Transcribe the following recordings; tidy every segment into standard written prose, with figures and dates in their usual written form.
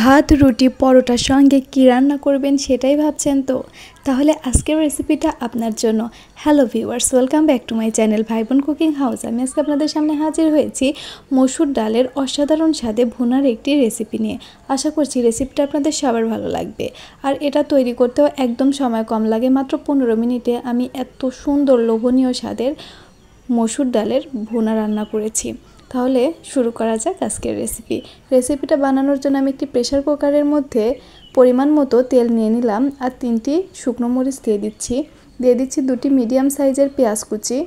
ভাত রুটি পরোটার সঙ্গে কী রান্না করবেন সেটাই ভাবছেন তো? তাহলে আজকের রেসিপিটা আপনার জন্য। Hello viewers, welcome back to my channel ভাই বোন কুকিং হাউস। আমি আজকে আপনাদের সামনে হাজির হয়েছি মসুর ডালের অসাধারণ স্বাদে ভুনার একটি রেসিপি নিয়ে। আশা করছি রেসিপিটা আপনাদের সবার ভালো লাগবে। আর এটা তৈরি করতেও একদম সময় কম লাগে, মাত্র 15 মিনিটে আমি এত সুন্দর লোভনীয় স্বাদের মসুর ডালের ভুনা রান্না করেছি। তাহলে শুরু করা যাক আজকের রেসিপিটা বানানোর জন্য আমি একটি প্রেসার কুকারের মধ্যে পরিমাণ মতো তেল নিয়ে নিলাম আর 3টি শুকনো মরিচ দিয়ে দিচ্ছি 2টি মিডিয়াম সাইজের পেঁয়াজ কুচি।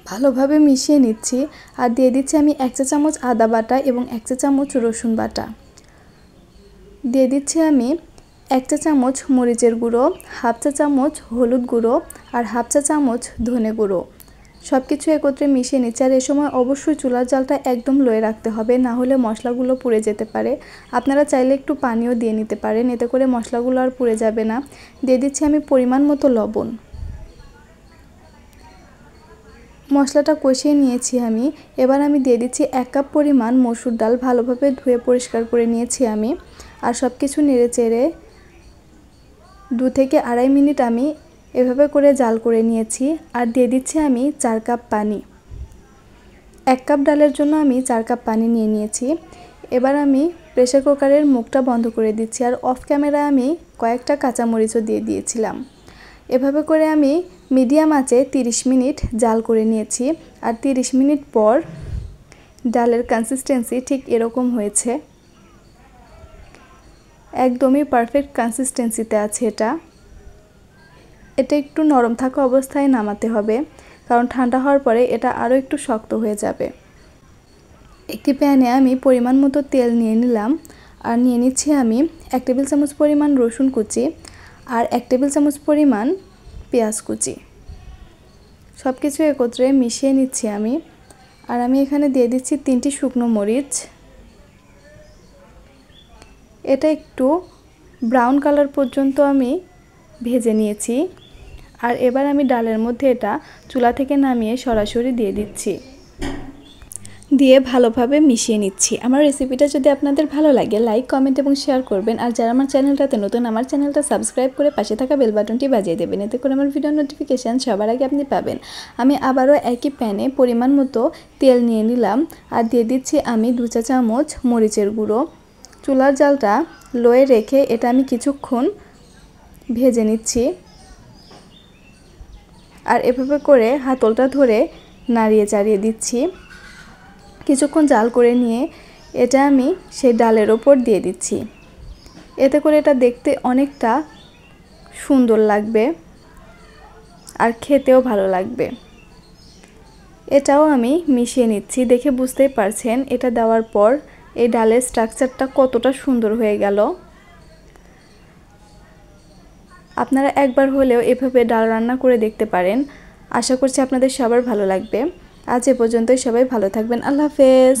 ভালোভাবে মিশিয়ে নিচ্ছি আর দিয়ে দিচ্ছি আমি 1 চা চামচ আদা বাটা এবং 1 চা চামচ রসুন বাটা। দিয়ে দিচ্ছি আমি 1 চা চামচ মরিচের গুঁড়ো, হাফ চা চামচ হলুদ গুঁড়ো আর হাফ চা চামচ ধনে গুঁড়ো। সব কিছু একত্রে মিশিয়ে নিচ্ছি। আর এই সময় অবশ্যই চুলার জালটা একদম লোয়ে রাখতে হবে, না হলে মশলাগুলো পুড়ে যেতে পারে। আপনারা চাইলে একটু পানিও দিয়ে নিতে পারেন, এতে করে মশলাগুলো আর পুড়ে যাবে না। দিয়ে দিচ্ছি আমি পরিমাণ মতো লবণ। মশলাটা কষিয়ে নিয়েছি আমি। এবার আমি দিয়ে দিচ্ছি 1 কাপ পরিমাণ মসুর ডাল, ভালোভাবে ধুয়ে পরিষ্কার করে নিয়েছি আমি। আর সব কিছু নেড়ে চেড়ে 2 থেকে আড়াই মিনিট আমি এভাবে করে জাল করে নিয়েছি। আর দিয়ে দিচ্ছি আমি 4 কাপ পানি। 1 কাপ ডালের জন্য আমি 4 কাপ পানি নিয়ে নিয়েছি। এবার আমি প্রেসার কুকারের মুখটা বন্ধ করে দিচ্ছি। আর অফ ক্যামেরা আমি কয়েকটা কাঁচামরিচও দিয়ে দিয়েছিলাম। এভাবে করে আমি মিডিয়াম আঁচে 30 মিনিট জাল করে নিয়েছি। আর 30 মিনিট পর ডালের কনসিস্টেন্সি ঠিক এরকম হয়েছে, একদমই পারফেক্ট কনসিস্টেন্সিতে আছে এটা একটু নরম থাকা অবস্থায় নামাতে হবে, কারণ ঠান্ডা হওয়ার পরে এটা আরও একটু শক্ত হয়ে যাবে। একটি প্যানে আমি পরিমাণ মতো তেল নিয়ে নিলাম আর নিয়ে নিচ্ছি আমি 1 টেবিল চামচ পরিমাণ রসুন কুচি আর 1 টেবিল চামচ পরিমাণ পেঁয়াজ কুচি। সব কিছু একত্রে মিশিয়ে নিচ্ছি আমি। আর আমি এখানে দিয়ে দিচ্ছি 3টি শুকনো মরিচ। এটা একটু ব্রাউন কালার পর্যন্ত আমি ভেজে নিয়েছি। আর এবার আমি ডালের মধ্যে এটা চুলা থেকে নামিয়ে সরাসরি দিয়ে ভালোভাবে মিশিয়ে নিচ্ছি। আমার রেসিপিটা যদি আপনাদের ভালো লাগে লাইক কমেন্ট এবং শেয়ার করবেন। আর যারা আমার চ্যানেলটাতে নতুন, আমার চ্যানেলটা সাবস্ক্রাইব করে পাশে থাকা বেল বাটনটি বাজিয়ে দেবেন, এতে করে আমার ভিডিও নোটিফিকেশান সবার আগে আপনি পাবেন। আমি আবারও একই প্যানে পরিমাণ মতো তেল নিয়ে নিলাম আর দিয়ে দিচ্ছি আমি 2 চা চামচ মরিচের গুঁড়ো। চুলার জালটা লোয়ে রেখে এটা আমি কিছুক্ষণ ভেজে নিচ্ছি। আর এভাবে করে হাতলটা ধরে নাড়িয়ে চাড়িয়ে দিচ্ছি। কিছুক্ষণ জাল করে নিয়ে এটা আমি সেই ডালের ওপর দিয়ে দিচ্ছি। এতে করে এটা দেখতে অনেকটা সুন্দর লাগবে আর খেতেও ভালো লাগবে। এটাও আমি মিশিয়ে নিচ্ছি। দেখে বুঝতেই পারছেন এটা দেওয়ার পর এই ডালের স্ট্রাকচারটা কতটা সুন্দর হয়ে গেল। আপনারা একবার হলেও এভাবে ডাল রান্না করে দেখতে পারেন। আশা করছি আপনাদের সবার ভালো লাগবে। আজ এ পর্যন্তই, সবাই ভালো থাকবেন। আল্লাহ হাফেজ।